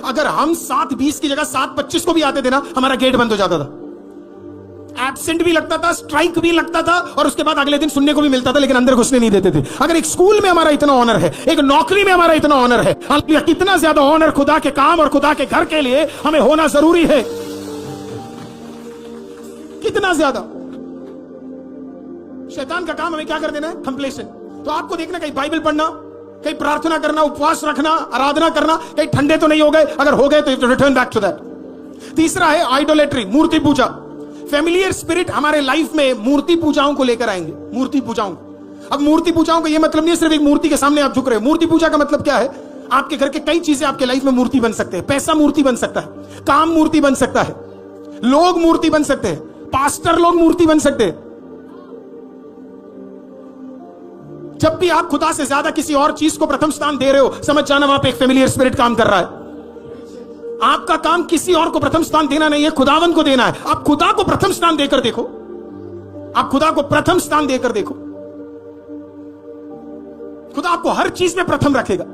अगर हम 7:20 की जगह 7:25 को भी आते थे ना, हमारा गेट बंद हो जाता था, एब्सेंट भी लगता था, स्ट्राइक भी लगता था, और उसके बाद अगले दिन सुनने को भी मिलता था, लेकिन अंदर घुसने नहीं देते थे। अगर एक स्कूल में हमारा इतना ऑनर है, एक नौकरी में हमारा इतना ऑनर है, कितना ज्यादा ऑनर खुदा के काम और खुदा के घर के लिए हमें होना जरूरी है, कितना ज्यादा। शैतान का काम हमें क्या कर देना है? कंप्लेशन। तो आपको देखना, कहीं बाइबल पढ़ना, कहीं प्रार्थना करना, उपवास रखना, आराधना करना, कहीं ठंडे तो नहीं हो गए, अगर हो गए तो रिटर्न बैक टू दैट। तीसरा है आइडोलेट्री, मूर्ति पूजा। फैमिलियर स्पिरिट हमारे लाइफ में मूर्ति पूजाओं को लेकर आएंगे, मूर्ति पूजाओं। अब मूर्ति पूजाओं का यह मतलब नहीं सिर्फ एक मूर्ति के सामने आप झुक रहे हो। मूर्ति पूजा का मतलब क्या है? आपके घर के कई चीजें आपके लाइफ में मूर्ति बन सकते हैं। पैसा मूर्ति बन सकता है, काम मूर्ति बन सकता है, लोग मूर्ति बन सकते हैं, पास्टर लोग मूर्ति बन सकते हैं। जब भी आप खुदा से ज्यादा किसी और चीज को प्रथम स्थान दे रहे हो, समझ जाना वहां पे एक फैमिलियर स्पिरिट काम कर रहा है। आपका काम किसी और को प्रथम स्थान देना नहीं है, खुदावन को देना है। आप खुदा को प्रथम स्थान देकर देखो, आप खुदा को प्रथम स्थान देकर देखो, खुदा आपको हर चीज में प्रथम रखेगा।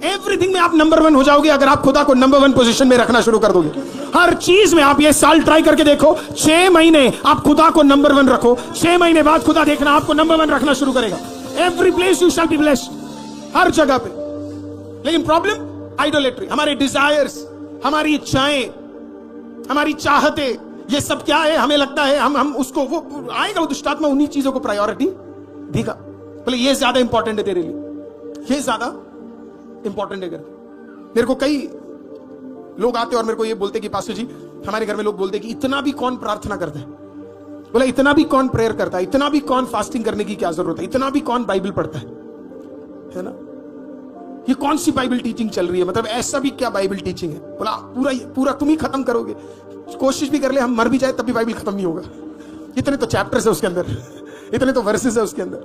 एवरीथिंग में आप नंबर 1 हो जाओगे अगर आप खुदा को नंबर 1 पोजीशन में रखना शुरू कर दोगे। हर चीज में आप ये साल ट्राई करके देखो, 6 महीने आप खुदा को नंबर 1 रखो, 6 महीने बाद खुदा देखना आपको नंबर 1 रखना शुरू करेगा। Every place you shall be blessed, हर जगह पे। लेकिन प्रॉब्लम आइडोलेट्री, हमारे डिजायर्स, हमारी इच्छाएं, हमारी चाहते, ये सब क्या है? हमें लगता है हम उसको, वो आएगा, वो दुष्टात्मा उन्हीं चीजों को प्रायोरिटी देगा। बोले ये ज्यादा इंपॉर्टेंट है तेरे लिए, ये ज्यादा इंपॉर्टेंट है। मेरे को कई लोग आते और मेरे को ये बोलते कि पास्टर जी, हमारे घर में लोग बोलते कि इतना भी कौन प्रार्थना करता है? बोला इतना भी कौन प्रेयर करता है? इतना भी कौन फास्टिंग करने की क्या जरूरत है? इतना भी कौन बाइबल पढ़ता है ना? ये कौन सी बाइबल टीचिंग चल रही है? मतलब ऐसा भी क्या बाइबल टीचिंग है? बोला पूरा तुम ही खत्म करोगे, कोशिश भी कर ले, हम मर भी जाए तब भी बाइबल खत्म नहीं होगा। इतने तो चैप्टर्स है उसके अंदर, इतने तो वर्सेस है उसके अंदर।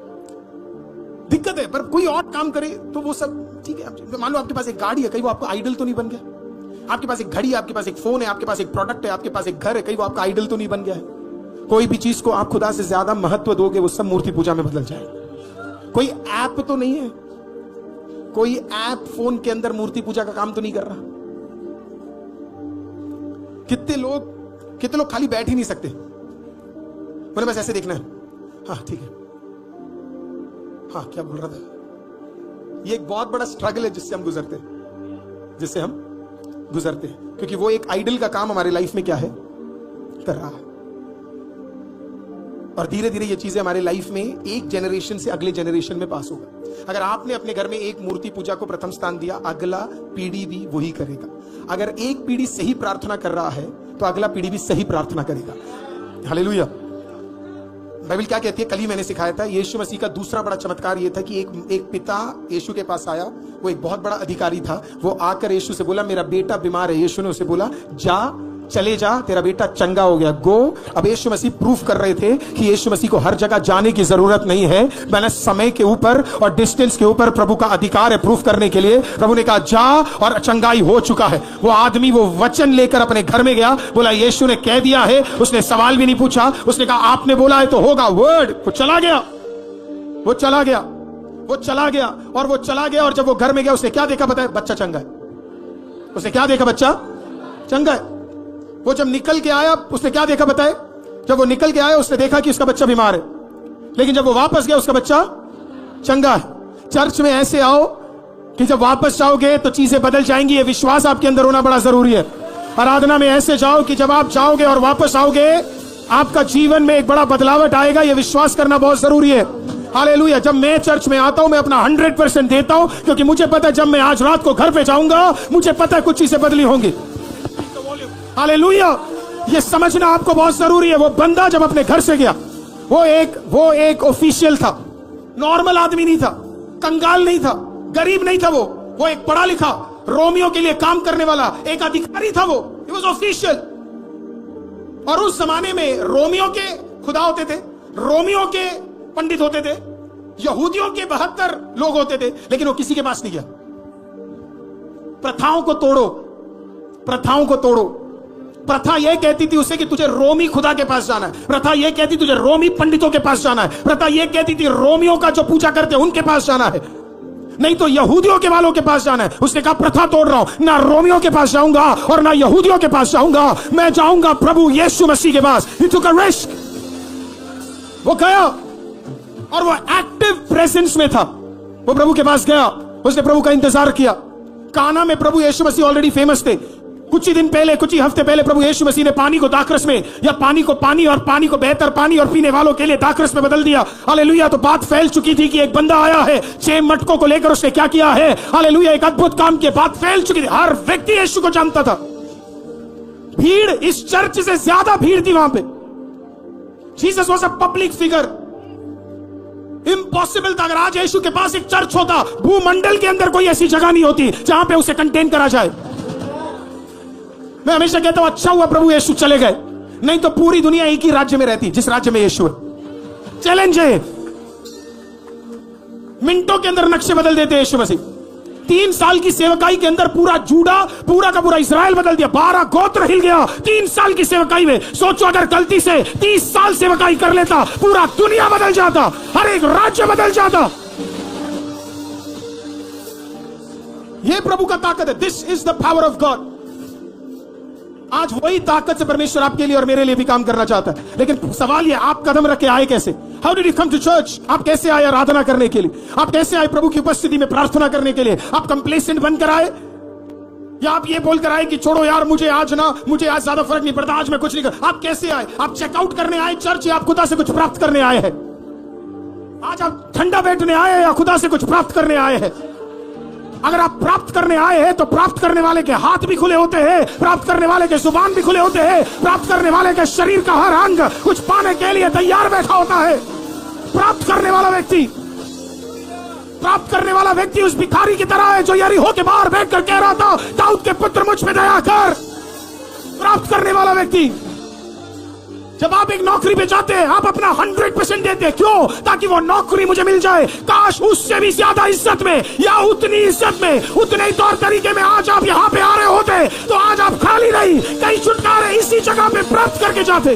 दिक्कत है, पर कोई और काम करे तो वो सब ठीक है। मान लो आपके पास एक गाड़ी है, कहीं वो आपका आइडल तो नहीं बन गया? आपके पास एक घड़ी है, आपके पास एक फोन है, आपके पास एक प्रोडक्ट है, आपके पास एक घर है, कहीं वो आपका आइडल तो नहीं बन गया है? कोई भी चीज को आप खुदा से ज्यादा महत्व दोगे, वो सब मूर्ति पूजा में बदल जाएगा। कोई ऐप तो नहीं है, कोई ऐप फोन के अंदर मूर्ति पूजा का काम तो नहीं कर रहा। कितने लोग खाली बैठ ही नहीं सकते, उन्हें बस ऐसे देखना है, हाँ ठीक है, हाँ क्या बोल रहा था। ये एक बहुत बड़ा स्ट्रगल है जिससे हम गुजरते हैं, क्योंकि वो एक आइडल का काम हमारे लाइफ में क्या है, कर रहा है। और धीरे धीरे ये चीजें हमारे लाइफ में एक जनरेशन से अगले जनरेशन में पास होगा। अगर आपने अपने घर में एक मूर्ति पूजा को प्रथम स्थान दिया, अगला पीढ़ी भी वही करेगा। अगर एक पीढ़ी सही प्रार्थना कर रहा है तो अगला पीढ़ी भी सही प्रार्थना करेगा। हालेलुया। बाइबल क्या कहती है? कल ही मैंने सिखाया था, यीशु मसीह का दूसरा बड़ा चमत्कार यह था कि एक पिता यीशु के पास आया, वो एक बहुत बड़ा अधिकारी था। वो आकर यीशु से बोला, मेरा बेटा बीमार है। यीशु ने उसे बोला, चले जा, तेरा बेटा चंगा हो गया, गो। अब यीशु मसीह प्रूफ कर रहे थे कि यीशु मसीह को हर जगह जाने की जरूरत नहीं है। मैंने समय के ऊपर और डिस्टेंस के ऊपर प्रभु का अधिकार है प्रूफ करने के लिए। प्रभु ने कहा जा, और चंगाई हो चुका है। वो आदमी वो वचन लेकर अपने घर में गया, बोला यीशु ने कह दिया है। उसने सवाल भी नहीं पूछा, उसने कहा आपने बोला है तो होगा, वर्ड। वो चला गया। और जब वो घर में गया, उसने क्या देखा बताया? बच्चा चंगा है। उसने क्या देखा? बच्चा चंगा है। वो जब निकल के आया, उसने क्या देखा बताए? जब वो निकल के आया, उसने देखा कि उसका बच्चा बीमार है, लेकिन जब वो वापस गया, उसका बच्चा चंगा है। चर्च में ऐसे आओ कि जब वापस जाओगे तो चीजें बदल जाएंगी। ये विश्वास आपके अंदर होना बड़ा जरूरी है। आराधना में ऐसे जाओ कि जब आप जाओगे और वापस आओगे, आपका जीवन में एक बड़ा बदलावट आएगा। ये विश्वास करना बहुत जरूरी है। हालेलुया। जब मैं चर्च में आता हूं, मैं अपना 100% देता हूं, क्योंकि मुझे पता है जब मैं आज रात को घर पे जाऊंगा, मुझे पता है कुछ चीजें बदली होंगी। हालेलुया। ये समझना आपको बहुत जरूरी है। वो बंदा जब अपने घर से गया, वो एक ऑफिशियल था, नॉर्मल आदमी नहीं था, कंगाल नहीं था, गरीब नहीं था। वो एक पढ़ा लिखा, रोमियो के लिए काम करने वाला एक अधिकारी था। वो वाज ऑफिशियल। और उस जमाने में रोमियो के खुदा होते थे, रोमियो के पंडित होते थे, यहूदियों के 72 लोग होते थे, लेकिन वो किसी के पास नहीं गया। प्रथाओं को तोड़ो। प्रथा यह कहती थी उसे कि तुझे रोमी खुदा के पास जाना है। प्रथा यह कहती तुझे रोमी पंडितों के पास जाना है। प्रथा यह कहती थी रोमियों का जो पूजा करते हैं उनके पास जाना है। नहीं तो यहूदियों के वालों के पास जाना है। उसने कहा प्रथा तोड़ रहा हूं, ना रोमियों के पास जाऊंगा और ना यहूदियों के पास जाऊंगा, मैं जाऊंगा प्रभु यीशु मसीह के पास। He took a risk। वो गया और वो एक्टिव प्रेजेंस में था। वो प्रभु के पास गया, उसने प्रभु का इंतजार किया। काना में प्रभु यीशु मसीह ऑलरेडी फेमस थे। कुछ ही दिन पहले, कुछ ही हफ्ते पहले प्रभु यीशु मसीह ने पानी को दाखरस में, या पानी को पानी और पानी को बेहतर पानी और पीने वालों के लिए दाखरस में बदल दिया। हालेलुया। तो बात फैल चुकी थी कि एक बंदा आया है 6 मटकों को लेकर, उसने क्या किया है, हालेलुया, एक अद्भुत काम किया। बात फैल चुकी थी, हर व्यक्ति यीशु को जानता था। भीड़ इस चर्च से ज्यादा भीड़ थी वहां पे। Jesus was a public figure. Impossible था। अगर आज यीशु के पास एक चर्च होता, भूमंडल के अंदर कोई ऐसी जगह नहीं होती जहां पे उसे कंटेन करा जाए। मैं हमेशा कहता हूं अच्छा हुआ प्रभु यीशु चले गए, नहीं तो पूरी दुनिया एक ही राज्य में रहती जिस राज्य में यीशु है। चैलेंज है, मिनटों के अंदर नक्शे बदल देते यीशु मसीह। 3 साल की सेवकाई के अंदर पूरा जूडा, पूरा का पूरा इजराइल बदल दिया। 12 गोत्र हिल गया 3 साल की सेवकाई में। सोचो अगर गलती से 30 साल सेवकाई कर लेता, पूरा दुनिया बदल जाता, हर एक राज्य बदल जाता। यह प्रभु का ताकत है। This is the power of God. आज वही ताकत से परमेश्वर आपके लिए और मेरे लिए भी काम करना चाहता है। लेकिन सवाल ये, आप कदम रख के आए कैसे? How did you come to church? आप कैसे आए आराधना करने के लिए? आप कैसे आए प्रभु की उपस्थिति में प्रार्थना करने के लिए? आप कंप्लेसेंट बनकर आए, या आप ये बोलकर आए कि छोड़ो यार, मुझे आज ज्यादा फर्क नहीं पड़ता, आज मैं कुछ नहीं कर। आप कैसे आए? आप चेकआउट करने आए चर्च, या आप खुदा से कुछ प्राप्त करने आए हैं? आज आप ठंडा बैठने आए या खुदा से कुछ प्राप्त करने आए हैं? अगर आप प्राप्त करने आए हैं तो प्राप्त करने वाले के हाथ भी खुले होते हैं, प्राप्त करने वाले के जुबान भी खुले होते हैं, प्राप्त करने वाले के शरीर का हर अंग कुछ पाने के लिए तैयार बैठा होता है। प्राप्त करने वाला व्यक्ति उस भिखारी की तरह है जो यरीहो के बाहर बैठकर कह रहा था, दाऊद के पुत्र मुझ पे दया कर। प्राप्त करने वाला व्यक्ति। जब आप एक नौकरी पे जाते हैं, आप अपना 100% देते हैं। क्यों? ताकि वो नौकरी मुझे मिल जाए। काश उससे भी ज्यादा इज्जत में, या उतनी इज्जत में, उतने ही तौर तरीके में आज आप यहाँ पे आ रहे होते, तो आज आप खाली नहीं, कई छुटकारे इसी जगह पे प्राप्त करके जाते।